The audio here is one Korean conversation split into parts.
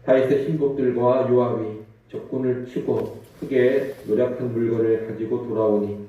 다윗의 신복들과 요압이 적군을 치고 크게 노력한 물건을 가지고 돌아오니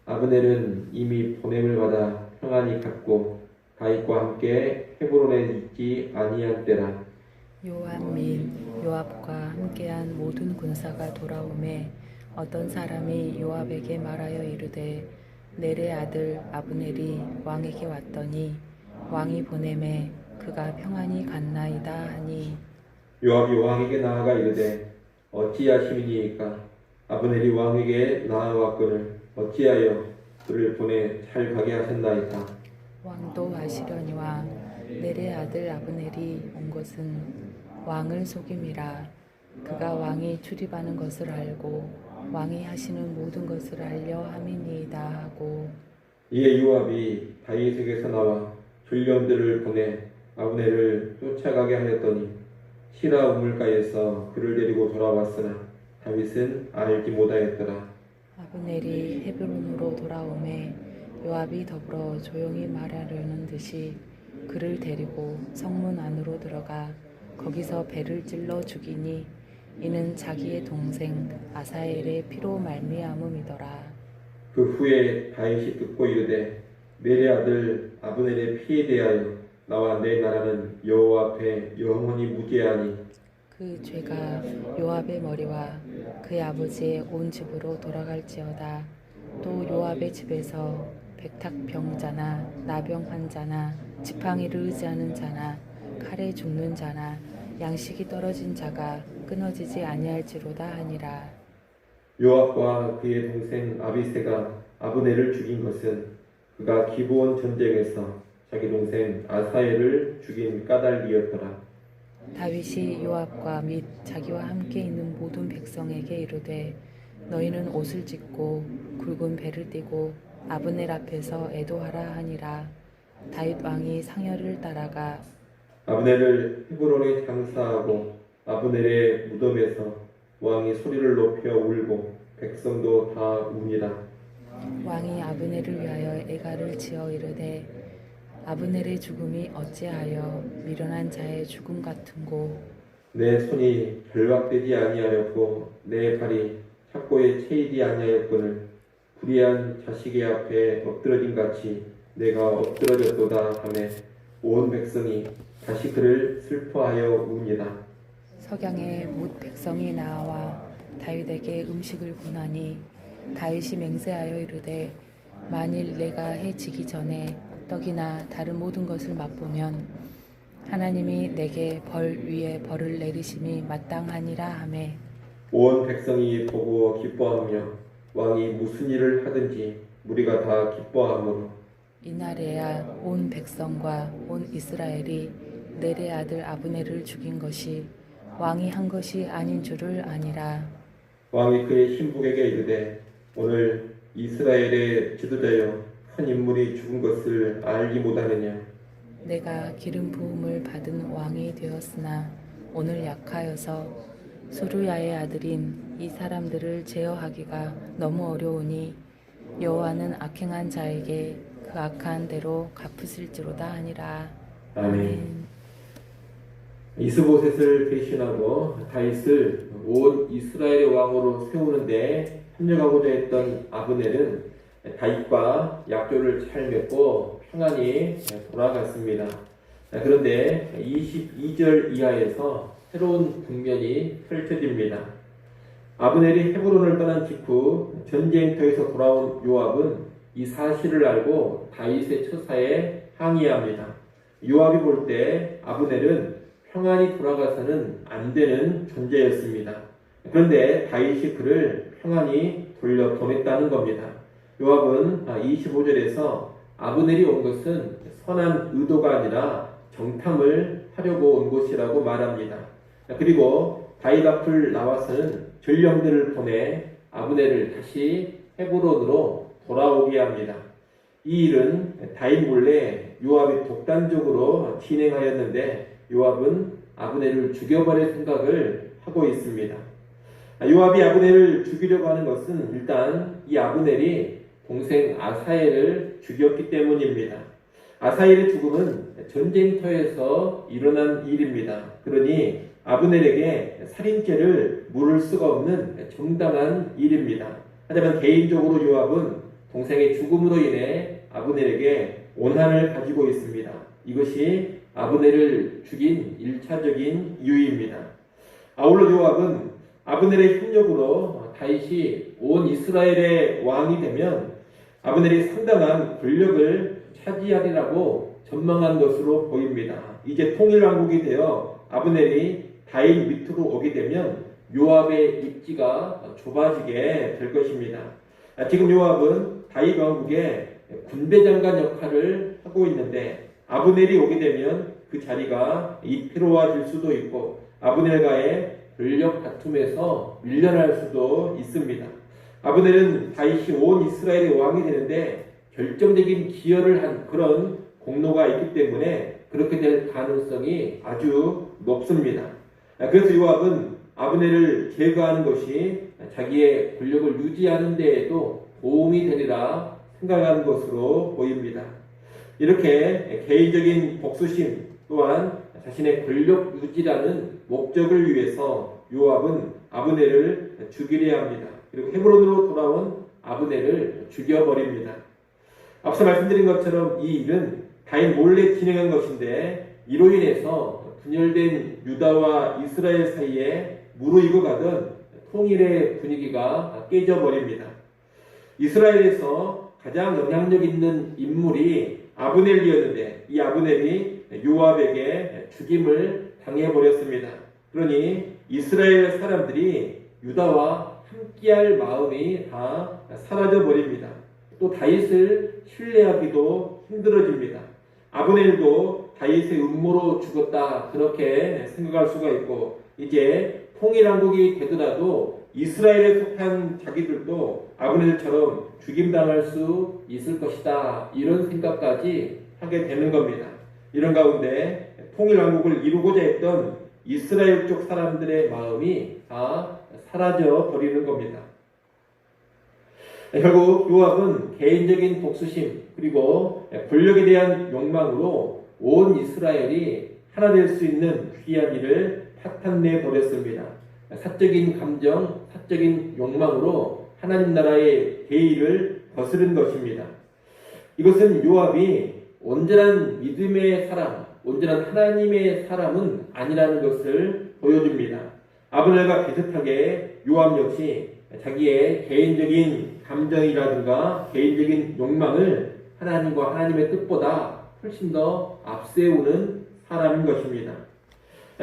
아브넬은 이미 보냄을 받아 평안히 갔고 다윗과 함께 헤브론에 있지 아니한 때라. 요압 및 요압과 함께한 모든 군사가 돌아오매 어떤 사람이 요압에게 말하여 이르되 넬의 아들 아브넬이 왕에게 왔더니 왕이 보내매 그가 평안히 갔나이다 하니 요압이 왕에게 나아가 이르되 어찌하심이니이까? 아브넬이 왕에게 나아왔거늘 어찌하여 그를 보내 잘 가게 하셨나이까? 왕도 아시려니와 넬의 아들 아브넬이 온 것은 왕을 속임이라. 그가 왕이 출입하는 것을 알고 왕이 하시는 모든 것을 알려 함이니이다 하고 이에 요압이 다윗에게서 나와 전령들을 보내 아브넬을 쫓아가게 하였더니 시라 우물가에서 그를 데리고 돌아왔으나 다윗은 알지 못하였더라. 아브넬이 헤브론으로 돌아오매 요압이 더불어 조용히 말하려는 듯이 그를 데리고 성문 안으로 들어가 거기서 배를 찔러 죽이니 이는 자기의 동생 아사엘의 피로 말미암음이더라. 그 후에 다윗이 듣고 이르되 넬의 아들 아브넬의 피에 대하여 나와 내 나라는 여호와 앞에 영원히 무죄하니 그 죄가 요압의 머리와 그의 아버지의 온 집으로 돌아갈지어다. 또 요압의 집에서 백탁병자나 나병 환자나 지팡이를 의지하는 자나 칼에 죽는 자나 양식이 떨어진 자가 끊어지지 아니할지로다 하니라. 요압과 그의 동생 아비새가 아브넬을 죽인 것은 그가 기브온 전쟁에서 자기 동생 아사엘을 죽인 까닭이었더라. 다윗이 요압과 및 자기와 함께 있는 모든 백성에게 이르되 너희는 옷을 찢고 굵은 배를 띠고 아브넬 앞에서 애도하라 하니라. 다윗 왕이 상여를 따라가 아브넬을 헤브론에 장사하고 아브넬의 무덤에서 왕이 소리를 높여 울고 백성도 다 우니라. 왕이 아브넬을 위하여 애가를 지어 이르되 아브넬의 죽음이 어찌하여 미련한 자의 죽음 같은고 내 손이 결박되지 아니하였고 내 발이 착고에 채이지 아니하였거늘 불의한 자식의 앞에 엎드러진 같이 내가 엎드러졌도다 하매 온 백성이 다시 그를 슬퍼하여 우니라. 석양에 못 백성이 나와 다윗에게 음식을 군하니 다윗이 맹세하여 이르되 만일 내가 해 지기 전에 떡이나 다른 모든 것을 맛보면 하나님이 내게 벌 위에 벌을 내리심이 마땅하니라 하매 온 백성이 보고 기뻐하며 왕이 무슨 일을 하든지 무리가 다 기뻐하므로 이날에야 온 백성과 온 이스라엘이 넬의 아들 아브넬을 죽인 것이 왕이 한 것이 아닌 줄을 아니라. 왕이 그의 신복에게 이르되 오늘 이스라엘의 지도자여 한 인물이 죽은 것을 알지 못하느냐? 내가 기름 부음을 받은 왕이 되었으나 오늘 약하여서 수르야의 아들인 이 사람들을 제어하기가 너무 어려우니 여호와는 악행한 자에게 그 악한 대로 갚으실지로다 하니라. 아멘. 이스보셋을 대신하고 다윗을 온 이스라엘의 왕으로 세우는데 협력하고자 했던 아브넬은 다윗과 약조를 잘 맺고 평안히 돌아갔습니다. 그런데 22절 이하에서 새로운 국면이 펼쳐집니다. 아브넬이 헤브론을 떠난 직후 전쟁터에서 돌아온 요압은 이 사실을 알고 다윗의 처사에 항의합니다. 요압이 볼 때 아브넬은 평안히 돌아가서는 안 되는 존재였습니다. 그런데 다윗이 그를 평안히 돌려보냈다는 겁니다. 요압은 25절에서 아브넬이 온 것은 선한 의도가 아니라 정탐을 하려고 온 것이라고 말합니다. 그리고 다윗 앞을 나와서는 전령들을 보내 아브넬을 다시 헤브론으로 돌아오게 합니다. 이 일은 다윗 몰래 요압이 독단적으로 진행하였는데 요압은 아브넬을 죽여버릴 생각을 하고 있습니다. 요압이 아브넬을 죽이려고 하는 것은 일단 이 아브넬이 동생 아사엘을 죽였기 때문입니다. 아사엘의 죽음은 전쟁터에서 일어난 일입니다. 그러니 아브넬에게 살인죄를 물을 수가 없는 정당한 일입니다. 하지만 개인적으로 요압은 동생의 죽음으로 인해 아브넬에게 오한을 가지고 있습니다. 이것이 아브넬을 죽인 1차적인 이유입니다. 아울러 요압은 아브넬의 협력으로 다윗이 온 이스라엘의 왕이 되면 아브넬이 상당한 권력을 차지하리라고 전망한 것으로 보입니다. 이제 통일왕국이 되어 아브넬이 다윗 밑으로 오게 되면 요압의 입지가 좁아지게 될 것입니다. 지금 요압은 다윗 왕국의 군대장관 역할을 하고 있는데 아브넬이 오게 되면 그 자리가 이태로워질 수도 있고 아브넬과의 권력 다툼에서 밀려날 수도 있습니다. 아브넬은 다윗이 온 이스라엘의 왕이 되는데 결정적인 기여를 한 그런 공로가 있기 때문에 그렇게 될 가능성이 아주 높습니다. 그래서 요압은 아브넬을 제거하는 것이 자기의 권력을 유지하는 데에도 도움이 되리라 생각하는 것으로 보입니다. 이렇게 개인적인 복수심 또한 자신의 권력 유지라는 목적을 위해서 요압은 아브넬을 죽이려 합니다. 그리고 헤브론으로 돌아온 아브넬을 죽여버립니다. 앞서 말씀드린 것처럼 이 일은 다윗 몰래 진행한 것인데 이로 인해서 분열된 유다와 이스라엘 사이에 무르익어 가던 통일의 분위기가 깨져버립니다. 이스라엘에서 가장 영향력 있는 인물이 아브넬이었는데 이 아브넬이 요압에게 죽임을 당해버렸습니다. 그러니 이스라엘 사람들이 유다와 함께할 마음이 다 사라져버립니다. 또 다윗을 신뢰하기도 힘들어집니다. 아브넬도 다윗의 음모로 죽었다 그렇게 생각할 수가 있고 이제 통일왕국이 되더라도 이스라엘에 속한 자기들도 아브넬처럼 죽임당할 수 있을 것이다 이런 생각까지 하게 되는 겁니다. 이런 가운데 통일왕국을 이루고자 했던 이스라엘 쪽 사람들의 마음이 다 사라져 버리는 겁니다. 결국 요압은 개인적인 복수심 그리고 권력에 대한 욕망으로 온 이스라엘이 하나 될 수 있는 귀한 일을 파탄내 버렸습니다. 사적인 감정, 사적인 욕망으로 하나님 나라의 대의를 거스른 것입니다. 이것은 요압이 온전한 믿음의 사람, 온전한 하나님의 사람은 아니라는 것을 보여줍니다. 아브넬과 비슷하게 요압 역시 자기의 개인적인 감정이라든가 개인적인 욕망을 하나님과 하나님의 뜻보다 훨씬 더 앞세우는 사람인 것입니다.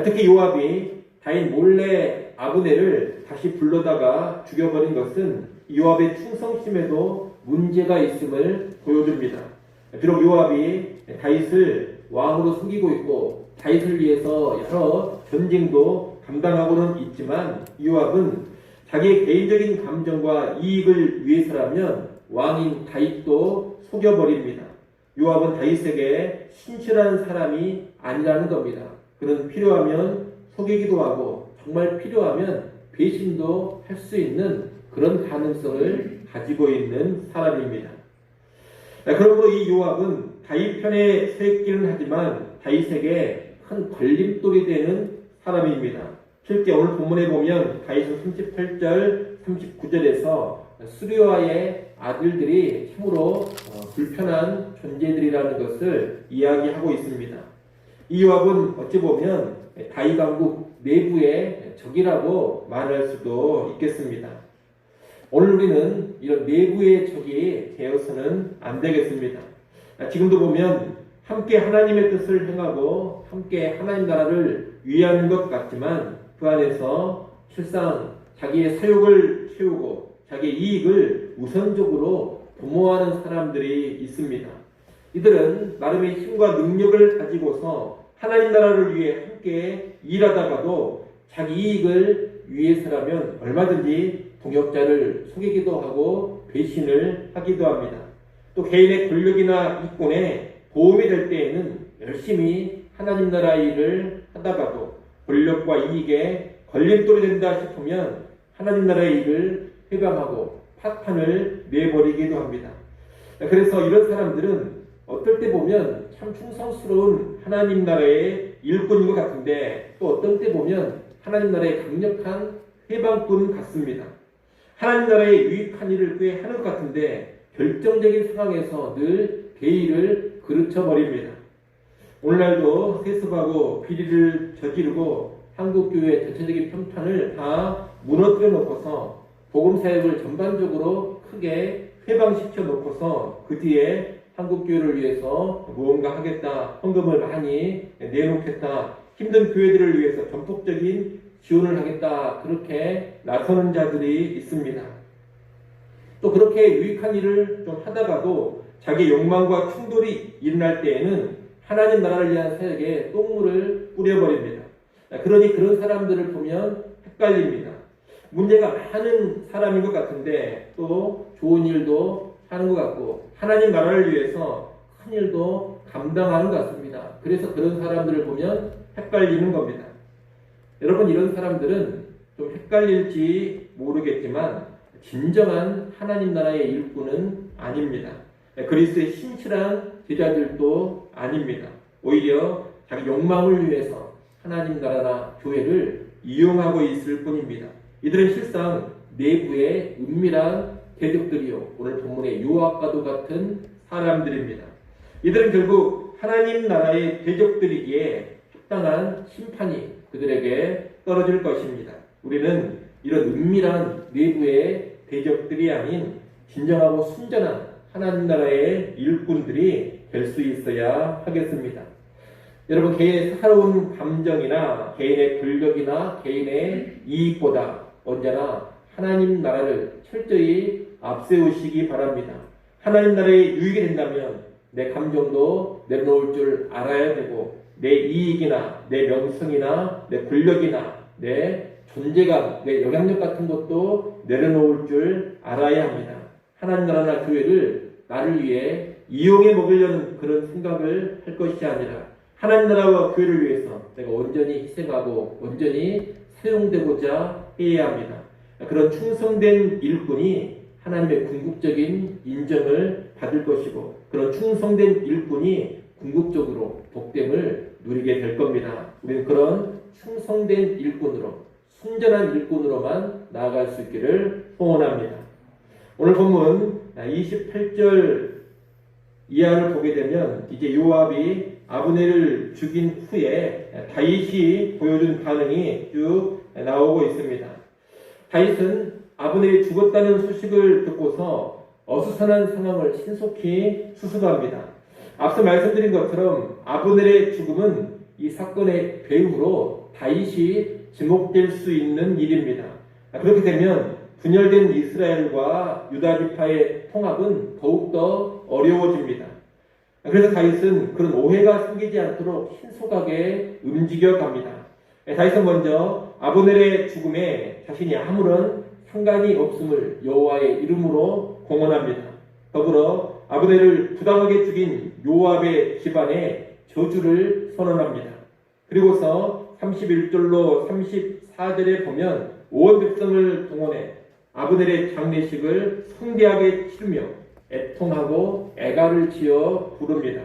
특히 요압이 다윗 몰래 아브넬을 다시 불러다가 죽여버린 것은 요압의 충성심에도 문제가 있음을 보여줍니다. 비록 요압이 다윗을 왕으로 섬기고 있고 다윗을 위해서 여러 전쟁도 감당하고는 있지만 요압은 자기의 개인적인 감정과 이익을 위해서라면 왕인 다윗도 속여버립니다. 요압은 다윗에게 신실한 사람이 아니라는 겁니다. 그는 필요하면 속이기도 하고 정말 필요하면 배신도 할 수 있는 그런 가능성을 가지고 있는 사람입니다. 그러므로 이 요압은 다윗 편에 서 있기는 하지만 다윗에게 큰 걸림돌이 되는 사람입니다. 실제 오늘 본문에 보면 다윗은 38절, 39절에서 수르야의 아들들이 참으로 불편한 존재들이라는 것을 이야기하고 있습니다. 이 요압은 어찌 보면 다윗 왕국 내부의 적이라고 말할 수도 있겠습니다. 오늘 우리는 이런 내부의 적이 되어서는 안 되겠습니다. 지금도 보면 함께 하나님의 뜻을 행하고 함께 하나님 나라를 위하는 것 같지만 그 안에서 실상 자기의 사욕을 채우고 자기의 이익을 우선적으로 도모하는 사람들이 있습니다. 이들은 나름의 힘과 능력을 가지고서 하나님 나라를 위해 함께 일하다가도 자기 이익을 위해서라면 얼마든지 동역자를 속이기도 하고 배신을 하기도 합니다. 또 개인의 권력이나 이권에 도움이 될 때에는 열심히 하나님 나라 일을 하다가도 권력과 이익에 걸림돌이 된다 싶으면 하나님 나라의 일을 회방하고 파탄을 내버리기도 합니다. 그래서 이런 사람들은 어떨 때 보면 참 충성스러운 하나님 나라의 일꾼인 것 같은데 또 어떤 때 보면 하나님 나라의 강력한 해방꾼 같습니다. 하나님 나라의 유익한 일을 꽤 하는 것 같은데 결정적인 상황에서 늘 대의를 그르쳐버립니다. 오늘날도 세습하고 비리를 저지르고 한국교회 전체적인 평판을 다 무너뜨려 놓고서 복음사역을 전반적으로 크게 회방시켜 놓고서 그 뒤에 한국교회를 위해서 무언가 하겠다, 헌금을 많이 내놓겠다, 힘든 교회들을 위해서 전폭적인 지원을 하겠다, 그렇게 나서는 자들이 있습니다. 또 그렇게 유익한 일을 좀 하다가도 자기 욕망과 충돌이 일어날 때에는 하나님 나라를 위한 사역에 똥물을 뿌려버립니다. 그러니 그런 사람들을 보면 헷갈립니다. 문제가 많은 사람인 것 같은데 또 좋은 일도 하는 것 같고 하나님 나라를 위해서 큰 일도 감당하는 것 같습니다. 그래서 그런 사람들을 보면 헷갈리는 겁니다. 여러분, 이런 사람들은 좀 헷갈릴지 모르겠지만 진정한 하나님 나라의 일꾼은 아닙니다. 그리스도의 신실한 제자들도 아닙니다. 오히려 자기 욕망을 위해서 하나님 나라나 교회를 이용하고 있을 뿐입니다. 이들은 실상 내부의 은밀한 대적들이요, 오늘 본문의 요압과도 같은 사람들입니다. 이들은 결국 하나님 나라의 대적들이기에 합당한 심판이 그들에게 떨어질 것입니다. 우리는 이런 은밀한 내부의 대적들이 아닌 진정하고 순전한 하나님 나라의 일꾼들이 될 수 있어야 하겠습니다. 여러분, 개인의 사로운 감정이나 개인의 권력이나 개인의 이익보다 언제나 하나님 나라를 철저히 앞세우시기 바랍니다. 하나님 나라에 유익이 된다면 내 감정도 내려놓을 줄 알아야 되고 내 이익이나 내 명성이나 내 권력이나 내 존재감, 내 영향력 같은 것도 내려놓을 줄 알아야 합니다. 하나님 나라나 교회를 나를 위해 이용해 먹으려는 그런 생각을 할 것이 아니라 하나님 나라와 교회를 위해서 내가 온전히 희생하고 온전히 사용되고자 해야 합니다. 그런 충성된 일꾼이 하나님의 궁극적인 인정을 받을 것이고 그런 충성된 일꾼이 궁극적으로 복됨을 누리게 될 겁니다. 우리는 그런 충성된 일꾼으로, 순전한 일꾼으로만 나아갈 수 있기를 소원합니다. 오늘 본문 28절 이하를 보게 되면 이제 요압이 아브넬을 죽인 후에 다윗이 보여준 반응이 쭉 나오고 있습니다. 다윗은 아브넬이 죽었다는 소식을 듣고서 어수선한 상황을 신속히 수습합니다. 앞서 말씀드린 것처럼 아브넬의 죽음은 이 사건의 배후로 다윗이 지목될 수 있는 일입니다. 그렇게 되면 분열된 이스라엘과 유다 지파의 통합은 더욱더 어려워집니다. 그래서 다윗은 그런 오해가 생기지 않도록 신속하게 움직여 갑니다. 다윗은 먼저 아브넬의 죽음에 자신이 아무런 상관이 없음을 여호와의 이름으로 공언합니다. 더불어 아브넬을 부당하게 죽인 요압의 집안에 저주를 선언합니다. 그리고서 31절로 34절에 보면 온 백성을 동원해 아브넬의 장례식을 성대하게 치르며 애통하고 애가를 지어 부릅니다.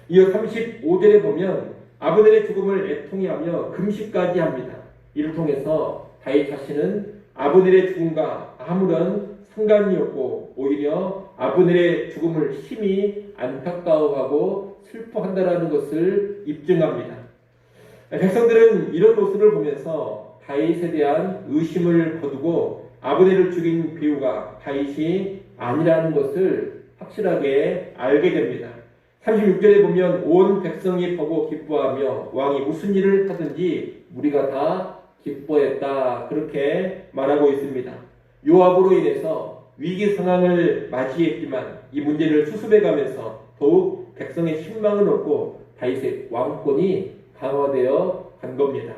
이어 35절에 보면 아브넬의 죽음을 애통해하며 금식까지 합니다. 이를 통해서 다윗 자신은 아브넬의 죽음과 아무런 상관이 없고 오히려 아브넬의 죽음을 심히 안타까워하고 슬퍼한다라는 것을 입증합니다. 백성들은 이런 모습을 보면서 다윗에 대한 의심을 거두고 아브넬을 죽인 배우가 다윗이 아니라는 것을 확실하게 알게 됩니다. 36절에 보면 온 백성이 보고 기뻐하며 왕이 무슨 일을 하든지 우리가 다 기뻐했다, 그렇게 말하고 있습니다. 요압으로 인해서 위기 상황을 맞이했지만 이 문제를 수습해가면서 더욱 백성의 신망을 얻고 다윗의 왕권이 강화되어 간 겁니다.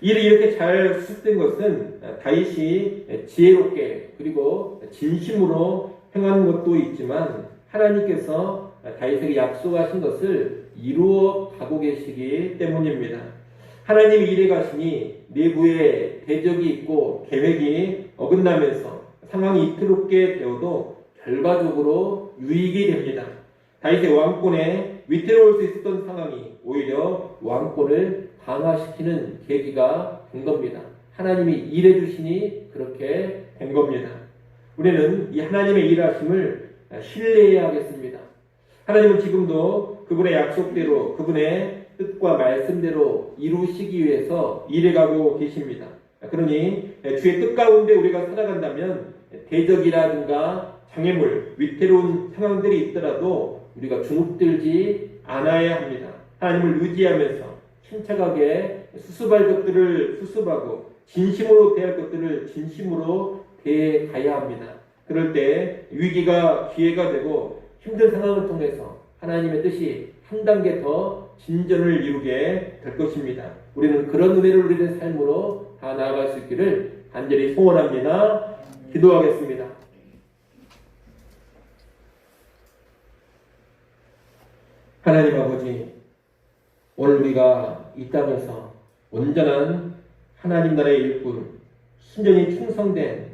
일이 이렇게 잘 수습된 것은 다윗이 지혜롭게 그리고 진심으로 행한 것도 있지만 하나님께서 다윗에게 약속하신 것을 이루어 가고 계시기 때문입니다. 하나님이 일해 가시니 내부에 대적이 있고 계획이 어긋나면서 상황이 이태롭게 되어도 결과적으로 유익이 됩니다. 다윗의 왕권에 위태로울 수 있었던 상황이 오히려 왕권을 강화시키는 계기가 된 겁니다. 하나님이 일해 주시니 그렇게 된 겁니다. 우리는 이 하나님의 일하심을 신뢰해야 하겠습니다. 하나님은 지금도 그분의 약속대로 그분의 뜻과 말씀대로 이루시기 위해서 일해가고 계십니다. 그러니 주의 뜻 가운데 우리가 살아간다면 대적이라든가 장애물, 위태로운 상황들이 있더라도 우리가 주눅들지 않아야 합니다. 하나님을 의지하면서 침착하게 수습할 것들을 수습하고 진심으로 대할 것들을 진심으로 대해가야 합니다. 그럴 때 위기가 기회가 되고 힘든 상황을 통해서 하나님의 뜻이 한 단계 더 진전을 이루게 될 것입니다. 우리는 그런 은혜를 누리는 삶으로 다 나아갈 수 있기를 간절히 소원합니다. 기도하겠습니다. 하나님 아버지, 오늘 우리가 이 땅에서 온전한 하나님 나라의 일꾼, 순전히 충성된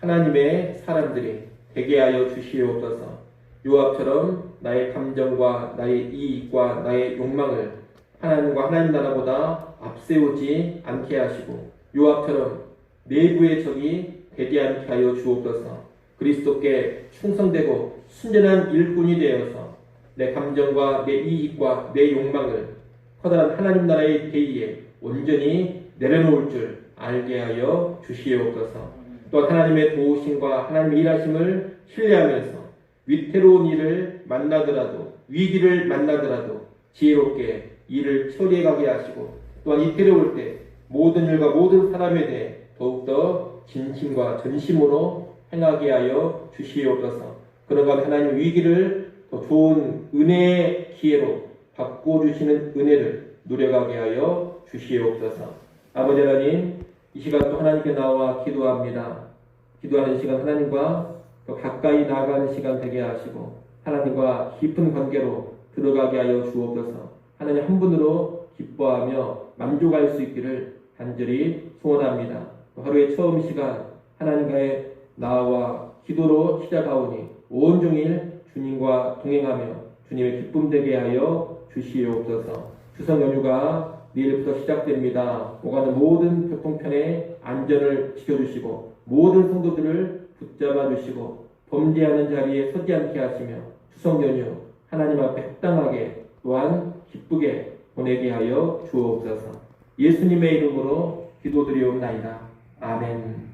하나님의 사람들이 되게 하여 주시옵소서. 요압처럼 나의 감정과 나의 이익과 나의 욕망을 하나님과 하나님 나라보다 앞세우지 않게 하시고, 요압처럼 내부의 적이 되지 않게 하여 주옵소서. 그리스도께 충성되고 순전한 일꾼이 되어서 내 감정과 내 이익과 내 욕망을 커다란 하나님 나라의 대의에 온전히 내려놓을 줄 알게 하여 주시옵소서. 또 하나님의 도우심과 하나님의 일하심을 신뢰하면서 위태로운 일을 만나더라도 위기를 만나더라도 지혜롭게 일을 처리해가게 하시고, 또한 위태로울 때 모든 일과 모든 사람에 대해 더욱더 진심과 전심으로 행하게 하여 주시옵소서. 그러한 하나님의 위기를 더 좋은 은혜의 기회로 바꿔주시는 은혜를 누려가게 하여 주시옵소서. 아버지 하나님, 이 시간 또 하나님께 나와 기도합니다. 기도하는 시간 하나님과 더 가까이 나아가는 시간 되게 하시고 하나님과 깊은 관계로 들어가게 하여 주옵소서. 하나님 한 분으로 기뻐하며 만족할 수 있기를 간절히 소원합니다. 하루의 처음 시간 하나님과의 나와 기도로 시작하오니 온종일 주님과 동행하며 주님의 기쁨 되게 하여 주시옵소서. 추석 연휴가 내일부터 시작됩니다. 오가는 모든 교통편의 안전을 지켜주시고 모든 성도들을 붙잡아 주시고 범죄하는 자리에 서지 않게 하시며 추석 연휴 하나님 앞에 합당하게 또한 기쁘게 보내게 하여 주옵소서. 예수님의 이름으로 기도드리옵나이다. 아멘.